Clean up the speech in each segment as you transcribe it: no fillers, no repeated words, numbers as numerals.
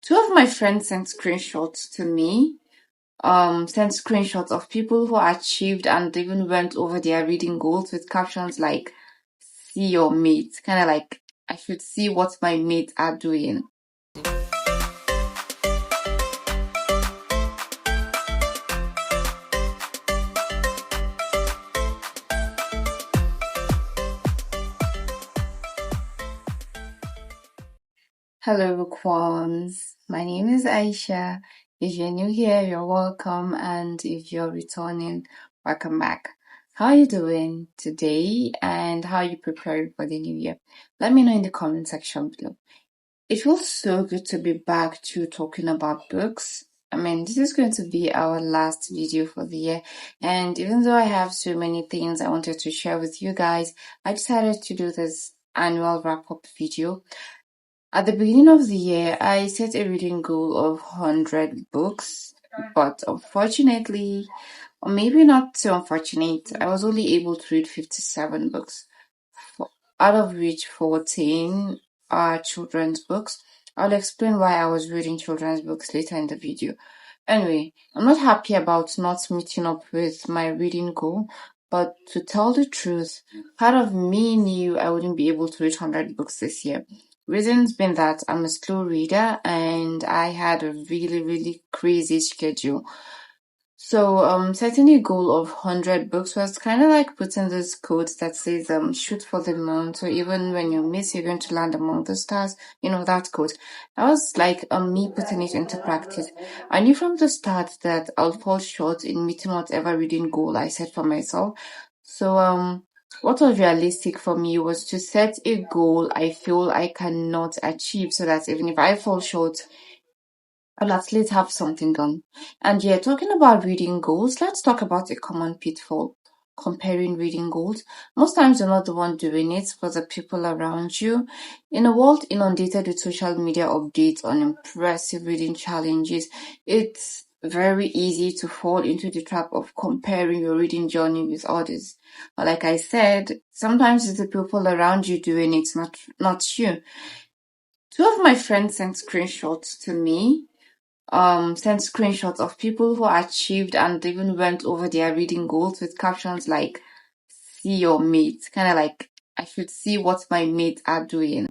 Two of my friends sent screenshots to me, sent screenshots of people who achieved and even went over their reading goals with captions like, see your mate, kind of like, I should see what my mates are doing. Hello, Bookworms. My name is Aisha. If you're new here, you're welcome, and if you're returning, welcome back. How are you doing today, and how are you preparing for the new year? Let me know in the comment section below. It feels so good to be back to talking about books. I mean, this is going to be our last video for the year, and even though I have so many things I wanted to share with you guys, I decided to do this annual wrap-up video. At the beginning of the year, I set a reading goal of 100 books, but unfortunately, or maybe not so unfortunate, I was only able to read 57 books, out of which 14 are children's books. I'll explain why I was reading children's books later in the video. Anyway, I'm not happy about not meeting up with my reading goal, but to tell the truth, part of me knew I wouldn't be able to read 100 books this year. Reasons being that I'm a slow reader and I had a really crazy schedule. So setting a goal of 100 books was kind of like putting this quote that says shoot for the moon, so even when you miss, you're going to land among the stars. You know, that quote. That was like me putting it into practice. I knew from the start that I'll fall short in meeting whatever reading goal I set for myself. So what was realistic for me was to set a goal I feel I cannot achieve, so that even if I fall short, I'll at least have something done. And yeah, talking about reading goals, let's talk about a common pitfall: comparing reading goals. Most times you're not the one doing it, but the people around you. In a world inundated with social media updates on impressive reading challenges, it's very easy to fall into the trap of comparing your reading journey with others. But like I said, sometimes it's the people around you doing it, not you. Two of my friends sent screenshots to me, sent screenshots of people who achieved and even went over their reading goals with captions like, see your mate, kind of like, I should see what my mates are doing.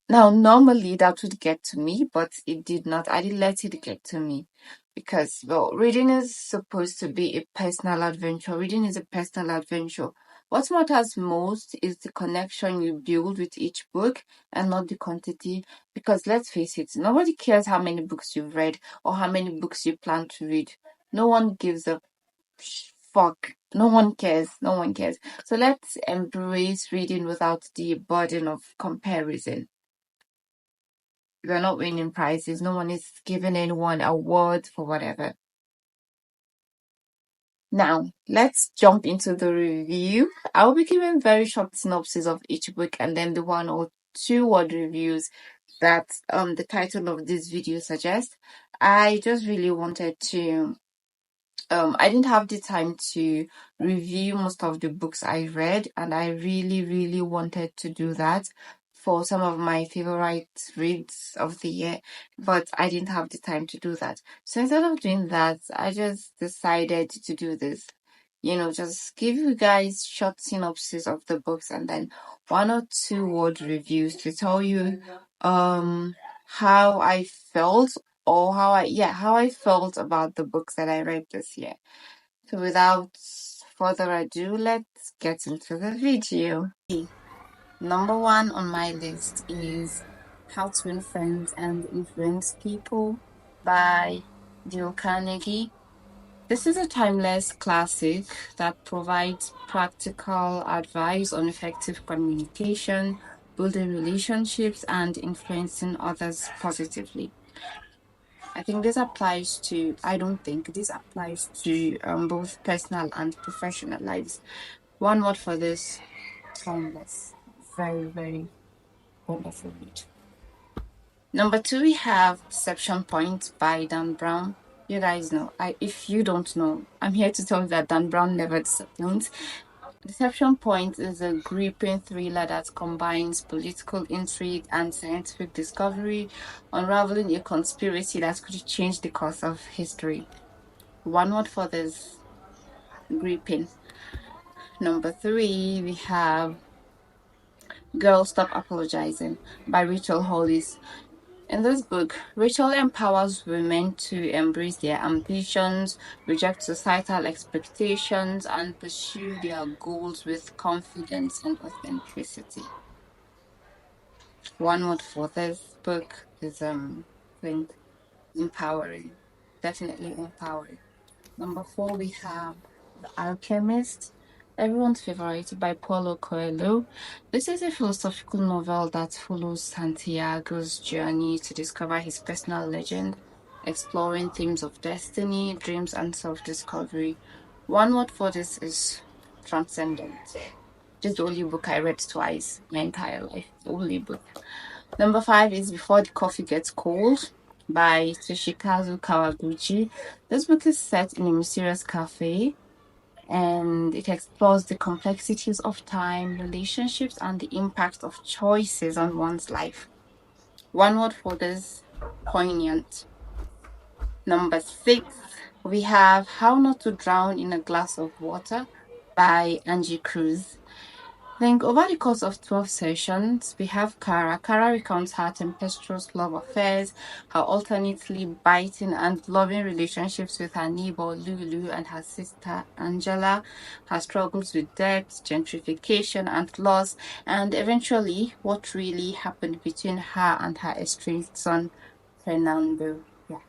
Now, normally that would get to me, but it did not. I didn't let it get to me because, well, reading is supposed to be a personal adventure. Reading is a personal adventure. What matters most is the connection you build with each book and not the quantity. Because let's face it, nobody cares how many books you've read or how many books you plan to read. No one gives a fuck. No one cares. No one cares. So let's embrace reading without the burden of comparison. We're not winning prizes. No one is giving anyone awards for whatever. Now, let's jump into the review. I will be giving very short synopsis of each book and then the 1 or 2 word reviews that the title of this video suggests. I just really wanted to I didn't have the time to review most of the books I read, and I really wanted to do that for some of my favorite reads of the year, but I didn't have the time to do that. So instead of doing that, I just decided to do this. You know, just give you guys short synopsis of the books and then 1 or 2 word reviews to tell you how I felt, or how I felt about the books that I read this year. So without further ado, let's get into the video. Number 1 on my list is How to Win Friends and Influence People by Dale Carnegie. This is a timeless classic that provides practical advice on effective communication, building relationships, and influencing others positively. I don't think this applies to both personal and professional lives. One word for this: timeless. Very wonderful read. Number 2, we have Deception Point by Dan Brown. You guys know, if you don't know, I'm here to tell you that Dan Brown never disappoints. Deception Point is a gripping thriller that combines political intrigue and scientific discovery, unraveling a conspiracy that could change the course of history. One word for this: gripping. Number three, we have Girl Stop Apologizing by Rachel Hollis. In this book, Rachel empowers women to embrace their ambitions, reject societal expectations, and pursue their goals with confidence and authenticity. One word for this book is I think empowering. Definitely empowering. Number four, we have The Alchemist, everyone's favorite by Paulo Coelho. This is a philosophical novel that follows Santiago's journey to discover his personal legend, exploring themes of destiny, dreams, and self discovery. One word for this is transcendent. This is the only book I read twice my entire life. The only book. Number five is Before the Coffee Gets Cold by Toshikazu Kawaguchi. This book is set in a mysterious cafe and it explores the complexities of time, relationships, and the impact of choices on one's life. One word for this: poignant. Number six, we have How Not to Drown in a Glass of Water by Angie Cruz. I think over the course of 12 sessions, we have Kara. Kara recounts her tempestuous love affairs, her alternately biting and loving relationships with her neighbor Lulu and her sister Angela, her struggles with debt, gentrification, and loss, and eventually what really happened between her and her estranged son, Fernando. Yeah,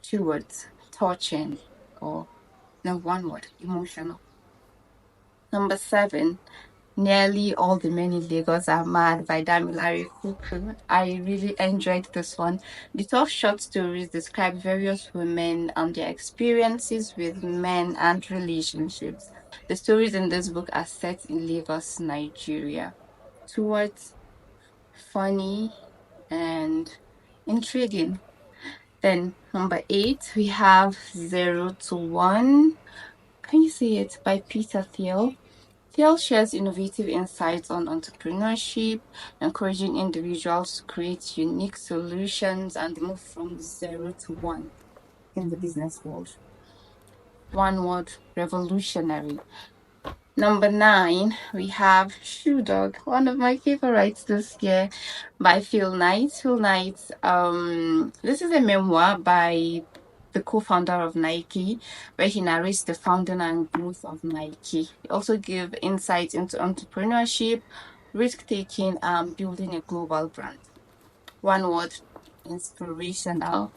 two words: touching, or no, one word: emotional. Number seven, Nearly All the Men in Lagos Are Mad by Damilare Fuku. I really enjoyed this one. The 12 short stories describe various women and their experiences with men and relationships. The stories in this book are set in Lagos, Nigeria. Two words: funny and intriguing. Then number eight, we have 0 to 1. Can you see it? By Peter Thiel. Thiel shares innovative insights on entrepreneurship, encouraging individuals to create unique solutions and move from 0 to 1 in the business world. One word: revolutionary. Number nine, we have Shoe Dog, one of my favorites this year, by Phil Knight. Phil Knight, this is a memoir by the co-founder of Nike, where he narrates the founding and growth of Nike. He also gives insights into entrepreneurship, risk-taking, and building a global brand. One word: inspirational.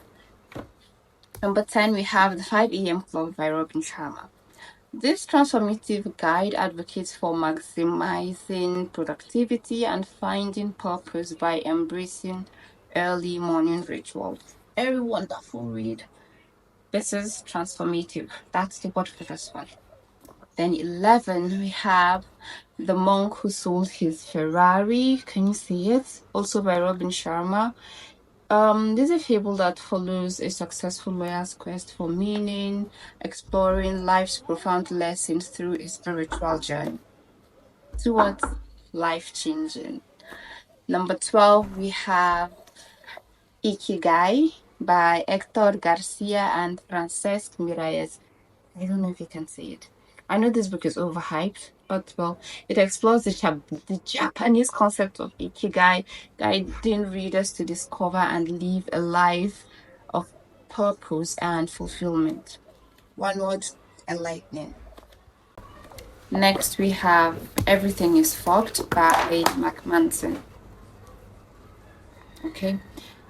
Number 10, we have The 5 a.m. Club by Robin Sharma. This transformative guide advocates for maximizing productivity and finding purpose by embracing early morning rituals. Very wonderful read. This is transformative. That's the word for this one. Then 11, we have The Monk Who Sold His Ferrari. Can you see it? Also by Robin Sharma. This is a fable that follows a successful lawyer's quest for meaning, exploring life's profound lessons through a spiritual journey. Towards life-changing. Number 12, we have Ikigai by Hector Garcia and Francesc Miralles. I don't know if you can see it. I know this book is overhyped, but well, it explores the Japanese concept of Ikigai, guiding readers to discover and live a life of purpose and fulfillment. One word: enlightening. Next, we have Everything is Fucked by Mark Manson. Okay.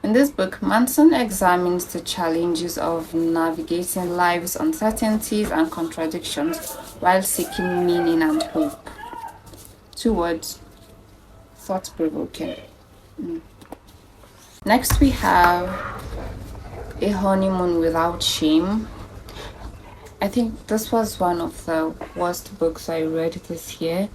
In this book, Manson examines the challenges of navigating life's uncertainties and contradictions while seeking meaning and hope. Two words: thought-provoking. Next, we have A Honeymoon Without Shame. I think this was one of the worst books I read this year.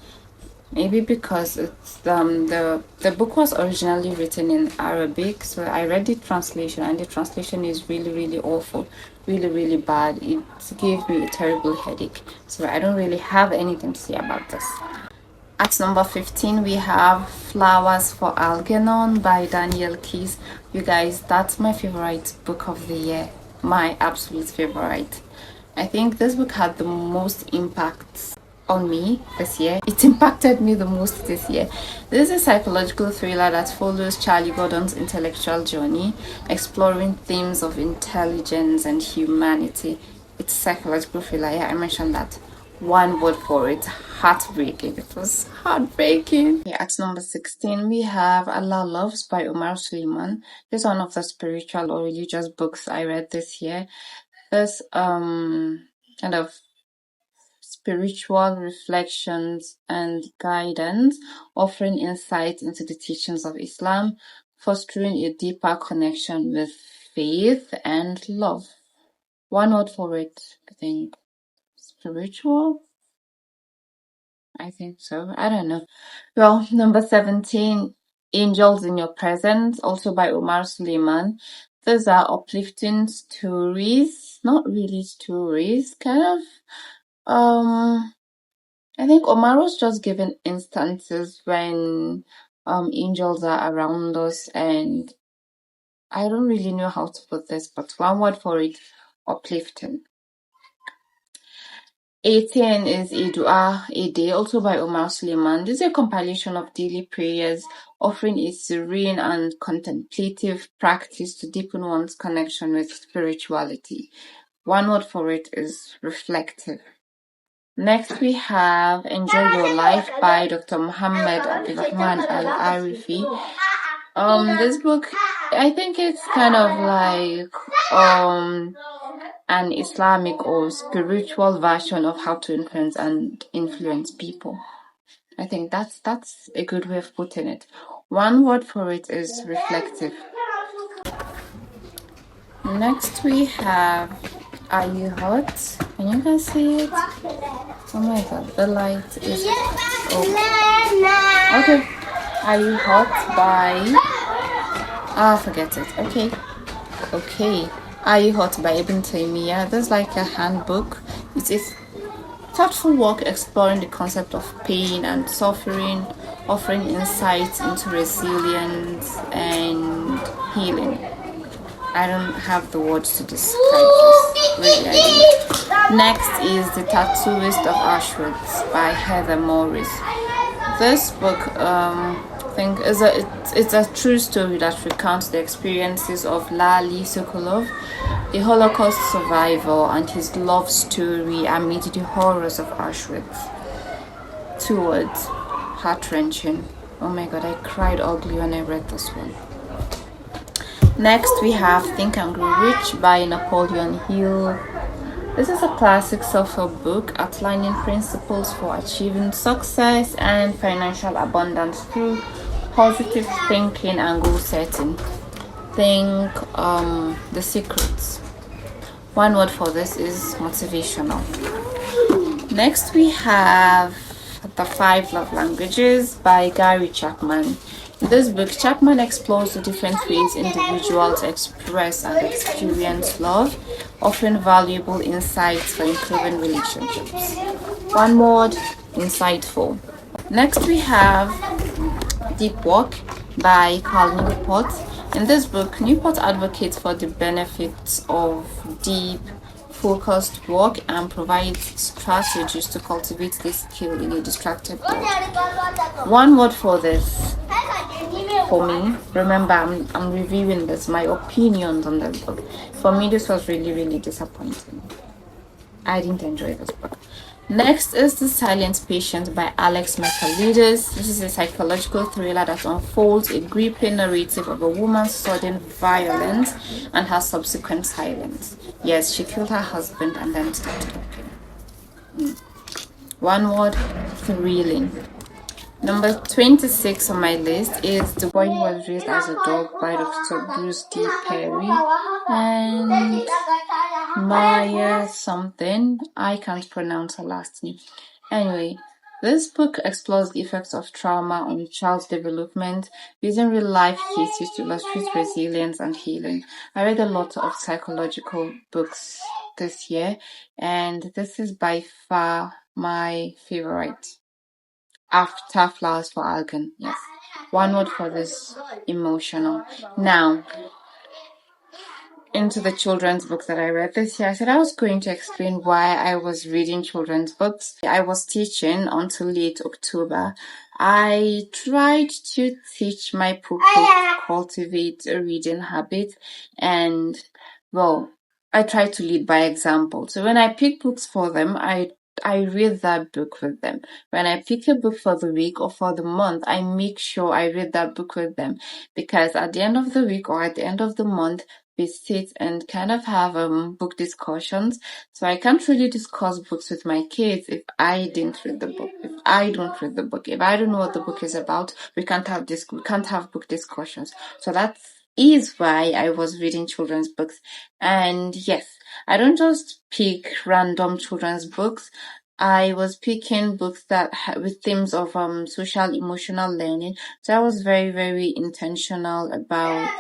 Maybe because it's the book was originally written in Arabic, so I read the translation, and the translation is really really awful, really really bad. It gave me a terrible headache, so I don't really have anything to say about this. At number 15, we have Flowers for Algernon by Daniel Keyes. You guys, that's my favorite book of the year. My absolute favorite. I think this book had the most impact on me this year. It impacted me the most this year. This is a psychological thriller that follows Charlie Gordon's intellectual journey, exploring themes of intelligence and humanity. It's a psychological thriller. Yeah, I mentioned that. One word for it, heartbreaking. It was heartbreaking. Yeah, at number 16, we have Allah Loves by Omar Suleiman. This is one of the spiritual or religious books I read this year. This kind of spiritual reflections and guidance, offering insight into the teachings of Islam, fostering a deeper connection with faith and love. One word for it, I think. Spiritual? I think so. I don't know. Well, number 17, Angels in Your Presence, also by Omar Suleiman. These are uplifting stories, not really stories, kind of. I think Omar was just giving instances when angels are around us, and I don't really know how to put this, but one word for it, uplifting. 18 is a dua a day, also by Omar Suleiman. This is a compilation of daily prayers, offering a serene and contemplative practice to deepen one's connection with spirituality. One word for it is reflective. Next, we have Enjoy Your Life by Dr. Muhammad Abdulrahman Al-Arifi. This book, I think it's kind of like an Islamic or spiritual version of how to influence people. I think that's a good way of putting it. One word for it is reflective. Next we have Are You Hot? Can you guys see it? Oh my god, the light is okay. Are You Hot by forget it. Okay. Are You Hot by Ibn Taymiyyah. There's like a handbook. It is thoughtful work exploring the concept of pain and suffering, offering insights into resilience and healing. I don't have the words to describe this. Really, Next is The Tattooist of Auschwitz by Heather Morris. This book, I think, it's a true story that recounts the experiences of Lali Sokolov, a Holocaust survivor, and his love story amid the horrors of Auschwitz. 2 words, heart-wrenching. Oh my god, I cried ugly when I read this one. Next, we have Think and Grow Rich by Napoleon Hill. This is a classic self-help book outlining principles for achieving success and financial abundance through positive thinking and goal setting. Think The Secrets. One word for this is motivational. Next, we have The 5 Love Languages by Gary Chapman. In this book, Chapman explores the different ways individuals express and experience love, offering valuable insights for improving relationships. One word, insightful. Next, we have Deep Work by Cal Newport. In this book, Newport advocates for the benefits of deep, focused work and provides strategies to cultivate this skill in a distracted world. One word for this, for me, remember I'm reviewing this, my opinions on this book. For me, this was really, really disappointing. I didn't enjoy this book. Next is The Silent Patient by Alex Michaelides. This is a psychological thriller that unfolds a gripping narrative of a woman's sudden violence and her subsequent silence. Yes, she killed her husband and then started talking. One word, thrilling. Number 26 on my list is The Boy Who Was Raised as a Dog by Dr. Bruce D. Perry and Maya something. I can't pronounce her last name. Anyway, This book explores the effects of trauma on a child's development using real-life cases to illustrate resilience and healing. I read a lot of psychological books this year, and this is by far my favorite. After Flowers for Algan, yes. One word for this: emotional. Now, into the children's books that I read this year. I said I was going to explain why I was reading children's books. I was teaching until late October. I tried to teach my pupils to cultivate a reading habit, and well, I tried to lead by example. So when I pick books for them, I read that book with them. When I pick a book for the week or for the month, I make sure I read that book with them, because at the end of the week or at the end of the month, we sit and kind of have book discussions. So I can't really discuss books with my kids if I didn't read the book. If I don't read the book, if I don't know what the book is about, we can't have book discussions. So that is why I was reading children's books. And yes, I don't just pick random children's books. I was picking books that with themes of social emotional learning. So I was very, very intentional about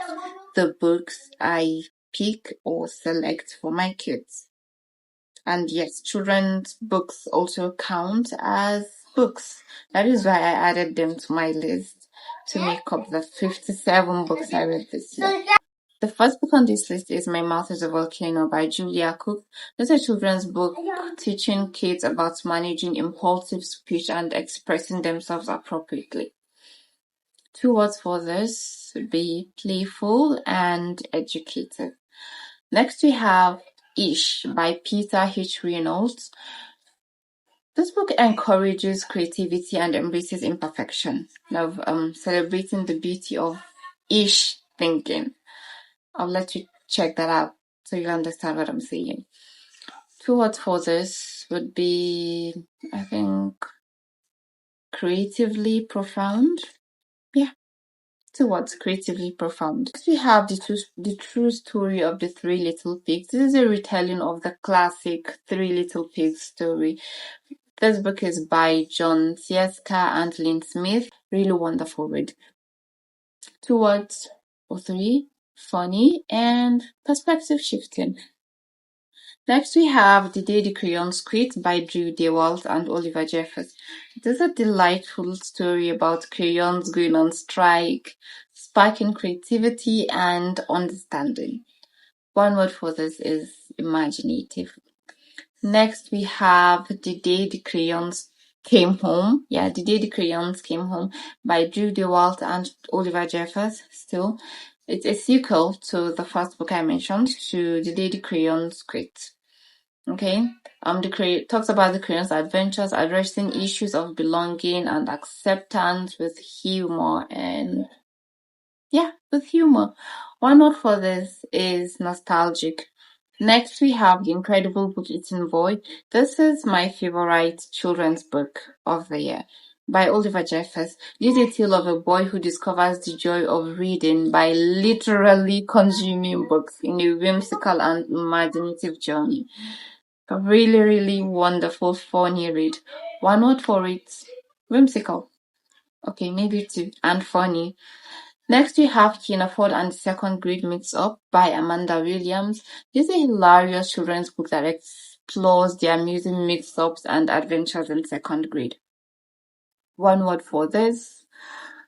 the books I pick or select for my kids. And yes, children's books also count as books. That is why I added them to my list to make up the 57 books I read this year. The first book on this list is My Mouth is a Volcano by Julia Cook. This is a children's book teaching kids about managing impulsive speech and expressing themselves appropriately. Two words for this would be playful and educative. Next we have Ish by Peter H. Reynolds. This book encourages creativity and embraces imperfection, of celebrating the beauty of Ish thinking. I'll let you check that out so you understand what I'm saying. Two words for this would be, I think, creatively profound. Yeah, two words: creatively profound. Next we have the true story of the Three Little Pigs. This is a retelling of the classic Three Little Pigs story. This book is by John Sieska and Lynn Smith. Really wonderful read. Two words or three: funny and perspective shifting. Next we have The Day the Crayons Quit by Drew DeWalt and Oliver Jeffers. It is a delightful story about crayons going on strike, sparking creativity and understanding. One word for this is imaginative. Next we have The Day the Crayons Came Home. Yeah, The Day the Crayons Came Home by Drew DeWalt and Oliver Jeffers. Still, it's a sequel to the first book I mentioned, to The Day the Crayons Quit. Okay, talks about the crayons' adventures, addressing issues of belonging and acceptance with humor with humor. One word for this is nostalgic. Next, we have The Incredible Book-Eating Boy. This is my favorite children's book of the year by Oliver Jeffers. This is a tale of a boy who discovers the joy of reading by literally consuming books in a whimsical and imaginative journey. A really, really wonderful, funny read. One word for it: whimsical. Okay, maybe two. And funny. Next we have Tina Ford and the Second Grade Mix Up by Amanda Williams. This is a hilarious children's book that explores the amusing mix-ups and adventures in second grade. One word for this: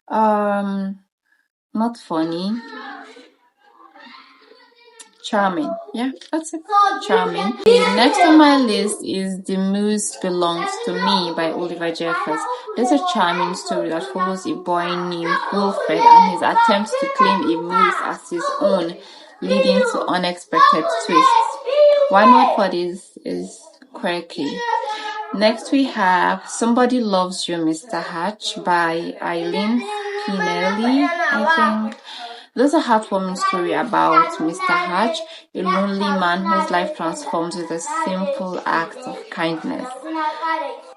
not funny. Charming. Yeah, that's it. Charming. The next on my list is The Moose Belongs to Me by Oliver Jeffers. This is a charming story that follows a boy named Wilfred and his attempts to claim a moose as his own, leading to unexpected twists. One word for this is quirky. Next we have Somebody Loves You, Mr. Hatch by Eileen Pinelli, I think. This is a heartwarming story about Mr. Hatch, a lonely man whose life transforms with a simple act of kindness.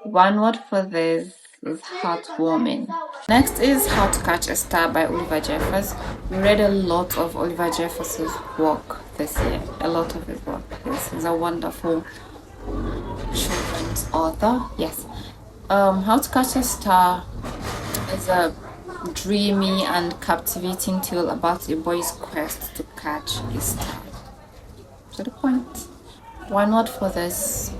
One word for this is heartwarming. Next is How to Catch a Star by Oliver Jeffers. We read a lot of Oliver Jeffers' work this year. A lot of his work. This is a wonderful children's author. Yes. How to Catch a Star is a dreamy and captivating tale about a boy's quest to catch a star. To the point. One word for this: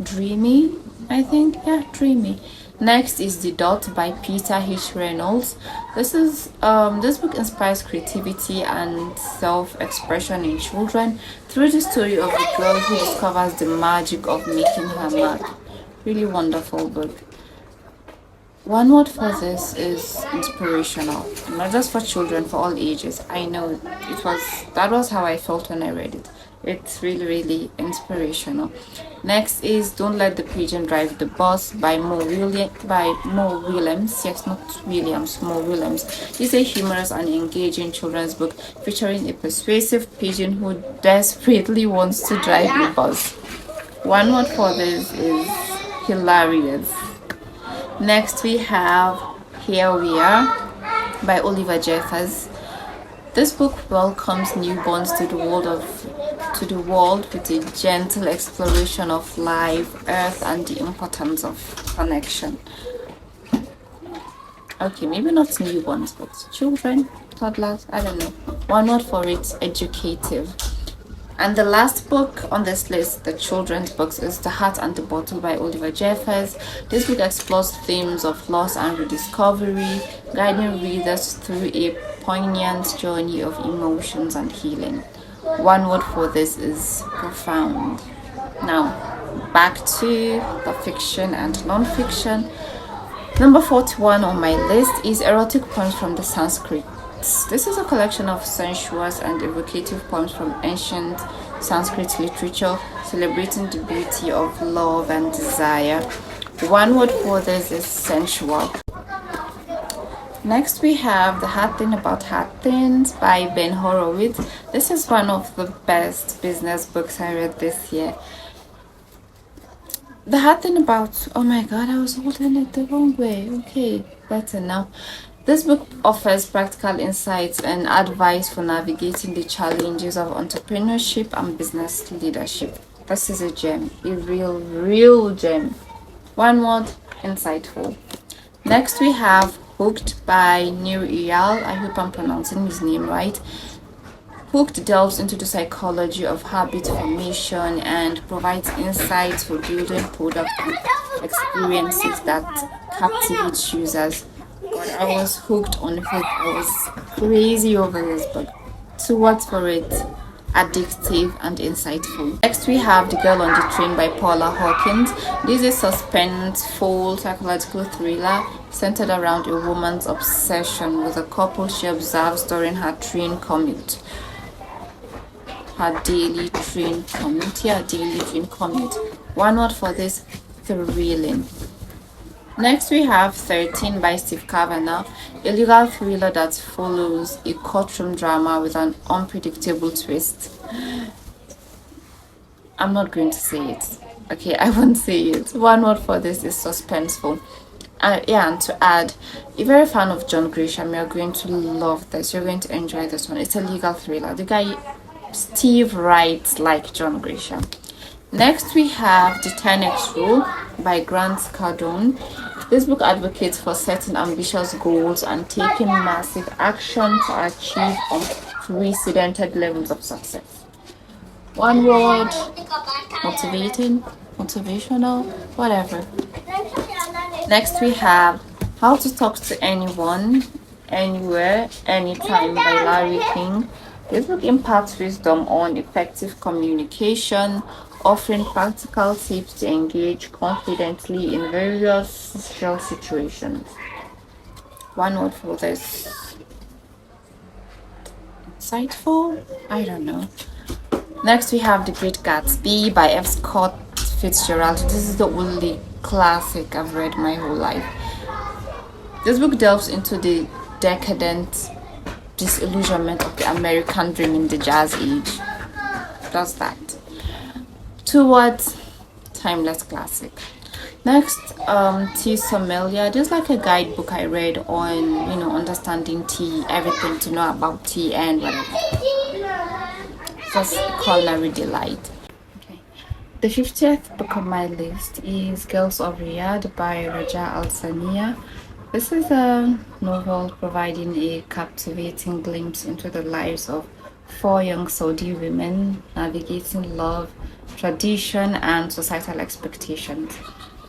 dreamy, I think. Yeah, dreamy. Next is The Dot by Peter H. Reynolds. This book inspires creativity and self-expression in children through the story of a girl who discovers the magic of making her mark. Really wonderful book. One word for this is inspirational. Not just for children, for all ages. I know that was how I felt when I read it. It's really, really inspirational. Next is Don't Let the Pigeon Drive the Bus by Mo Williams. Yes, not Williams, Mo Williams. It's a humorous and engaging children's book featuring a persuasive pigeon who desperately wants to drive a bus. One word for this is hilarious. Next we have Here We Are by Oliver Jeffers. This book welcomes newborns to the world with a gentle exploration of life, earth, and the importance of connection. Okay, maybe not newborns, but children, toddlers, I don't know. One word for it: educative. And the last book on this list, the children's books, is The Heart and the Bottle by Oliver Jeffers. This book explores themes of loss and rediscovery, guiding readers through a poignant journey of emotions and healing. One word for this is profound. Now, back to the fiction and non-fiction. Number 41 on my list is Erotic Poems from the Sanskrit. This is a collection of sensuous and evocative poems from ancient Sanskrit literature celebrating the beauty of love and desire. One word for this is sensual. Next we have The Hard Thing About Hard Things by Ben Horowitz. This is one of the best business books I read this year. The hard thing about, oh my god, I was holding it the wrong way. Okay, better now. This book offers practical insights and advice for navigating the challenges of entrepreneurship and business leadership. This is a gem, a real gem. One word: insightful. Next we have Hooked by Nir Eyal. I hope I'm pronouncing his name right. Hooked delves into the psychology of habit formation and provides insights for building product and experiences that captivate users. God, I was hooked on Hooked. I was crazy over this book. 2 words for it: addictive and insightful. Next we have The Girl on the Train by Paula Hawkins. This is a suspenseful psychological thriller centered around a woman's obsession with a couple she observes during her train commute. Her daily train commute. One word for this: thrilling. Next we have 13 by Steve Kavanagh, a legal thriller that follows a courtroom drama with an unpredictable twist. I'm not going to say it. Okay, I won't say it. One word for this is suspenseful. And to add, if you're a fan of John Grisham, you're going to love this. You're going to enjoy this one. It's a legal thriller. The guy, Steve, writes like John Grisham. Next we have The 10X Rule by Grant Cardone. This book advocates for setting ambitious goals and taking massive action to achieve unprecedented levels of success. One word: motivating, motivational, whatever. Next we have How to Talk to Anyone, Anywhere, Anytime by Larry King. This book imparts wisdom on effective communication, offering practical tips to engage confidently in various social situations. One word for this: insightful? I don't know. Next we have The Great Gatsby by F. Scott Fitzgerald. This is the only classic I've read my whole life. This book delves into the decadent disillusionment of the American dream in the jazz age. Does that. 2 words: timeless classic. Next, Tea Sommelier. This is like a guidebook I read on, understanding tea, everything to know about tea and whatever. Just culinary delight. Okay. The 50th book on my list is Girls of Riyadh by Raja Al Sania. This is a novel providing a captivating glimpse into the lives of four young Saudi women navigating love, tradition, and societal expectations.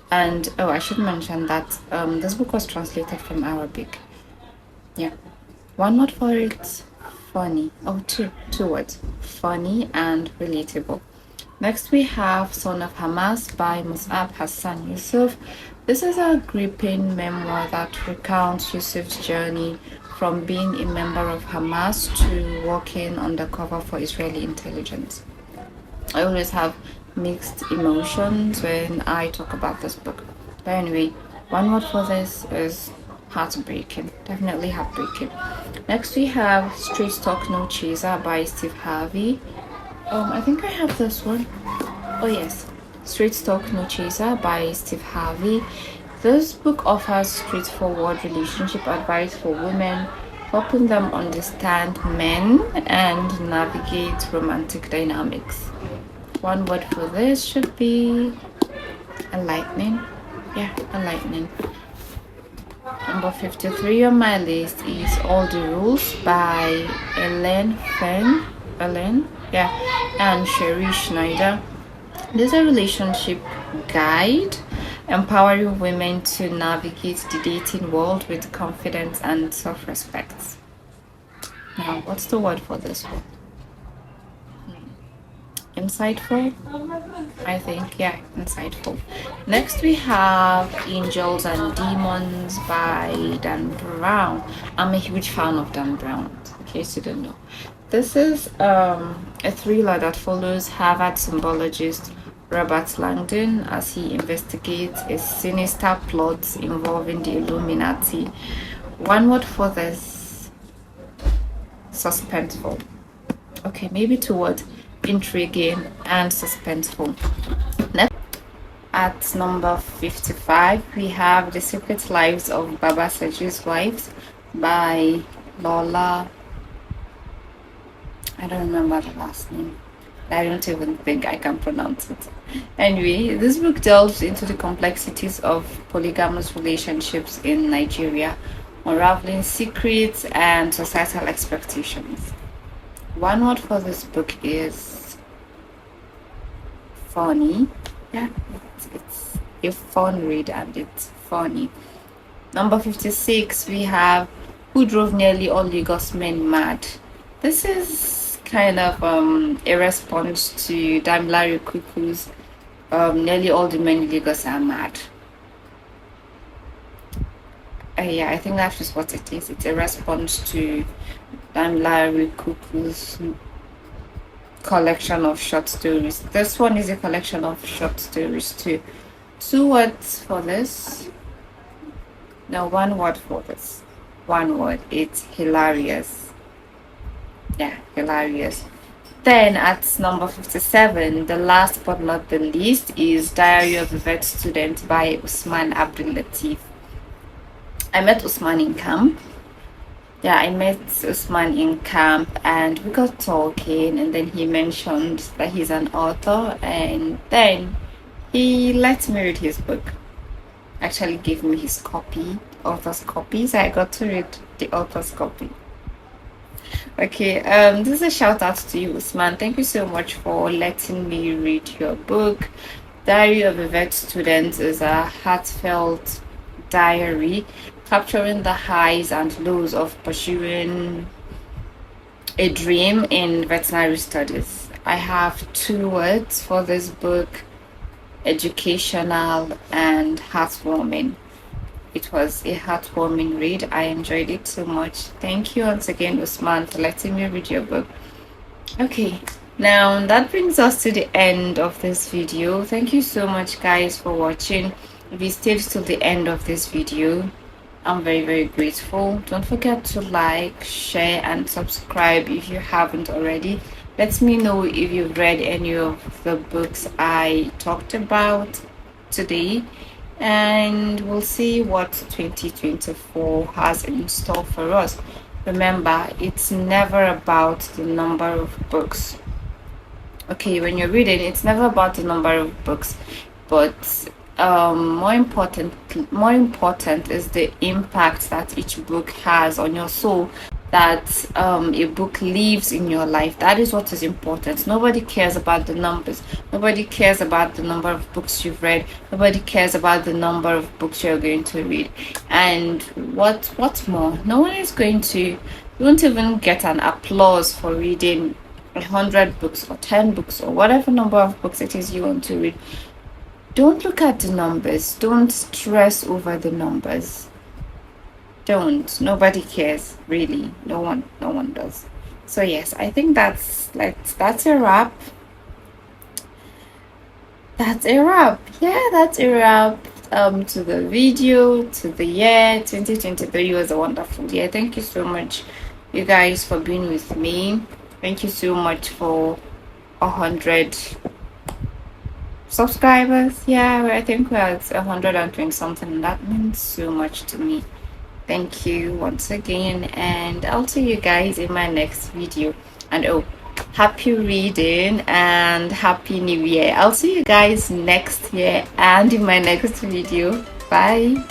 And oh, I should mention that this book was translated from Arabic. Yeah. One word for it, funny. Oh, two words, funny and relatable. Next, we have Son of Hamas by Mus'ab Hassan Yusuf. This is a gripping memoir that recounts Yusuf's journey from being a member of Hamas to working undercover for Israeli intelligence. I always have mixed emotions when I talk about this book. But anyway, one word for this is heartbreaking. Definitely heartbreaking. Next, we have Street Talk No Chaser by Steve Harvey. I think I have this one. Oh yes, Street Talk No Chaser by Steve Harvey. This book offers straightforward relationship advice for women, helping them understand men and navigate romantic dynamics. One word for this should be enlightening. Yeah, enlightening. Number 53 on my list is All the Rules by Ellen Fenn. Yeah, and Sherry Schneider. This is a relationship guide empowering women to navigate the dating world with confidence and self-respect. Now, what's the word for this one? Insightful, I think. Yeah, insightful. Next, we have Angels and Demons by Dan Brown. I'm a huge fan of Dan Brown, in case you don't know. This is a thriller that follows Harvard symbologist Robert Langdon as he investigates a sinister plot involving the Illuminati. One word for this: suspenseful. Okay, maybe two words: intriguing and suspenseful. Next, at number 55, we have The Secret Lives of Baba Saju's Wives by Lola. I don't remember the last name. I don't even think I can pronounce it. Anyway, this book delves into the complexities of polygamous relationships in Nigeria, unraveling secrets and societal expectations. One word for this book is funny. Yeah, it's a fun read and it's funny. Number 56, we have Who Drove Nearly All Lagos Men Mad. This is kind of a response to Damilare Kuku's Nearly All the Men in Lagos Are Mad. Yeah, I think that's just what it is. It's a response to Damilare Kuku's collection of short stories. This one is a collection of short stories too. Two words for this. No, one word for this. One word. It's hilarious. Yeah, hilarious. Then at number 57, the last but not the least is Diary of a Vet Student by Usman Abdul Latif. I met Usman in camp. Yeah, I met Usman in camp and we got talking, and then he mentioned that he's an author, and then he let me read his book. Actually gave me his copy, author's copy, so I got to read the author's copy. Okay, this is a shout out to you, Usman. Thank you so much for letting me read your book. Diary of a Vet Student is a heartfelt diary capturing the highs and lows of pursuing a dream in veterinary studies. I have two words for this book: educational and heartwarming. It was a heartwarming read. I enjoyed it so much. Thank you once again, Usman, for letting me read your book. Okay, now that brings us to the end of this video. Thank you so much, guys, for watching. If you stayed till the end of this video, I'm very, very grateful. Don't forget to like, share, and subscribe if you haven't already. Let me know if you've read any of the books I talked about today, and we'll see what 2024 has in store for us. Remember, it's never about the number of books. Okay, when you're reading, it's never about the number of books, but more important is the impact that each book has on your soul, that a book leaves in your life. That is what is important. Nobody cares about the numbers. Nobody cares about the number of books you've read. Nobody cares about the number of books you're going to read. And what's more, no one is going to, you won't even get an applause for reading 100 books or 10 books or whatever number of books it is you want to read. Don't look at the numbers. Don't stress over the numbers. Don't. Nobody cares, really. No one does. So yes, I think that's a wrap. That's a wrap. Yeah, that's a wrap. To the video, to the year 2023 was a wonderful year. Thank you so much, you guys, for being with me. Thank you so much for 100 subscribers. Yeah, I think we're at 120 something. That means so much to me. Thank you once again, and I'll see you guys in my next video. And oh, happy reading and happy new year. I'll see you guys next year and in my next video. Bye.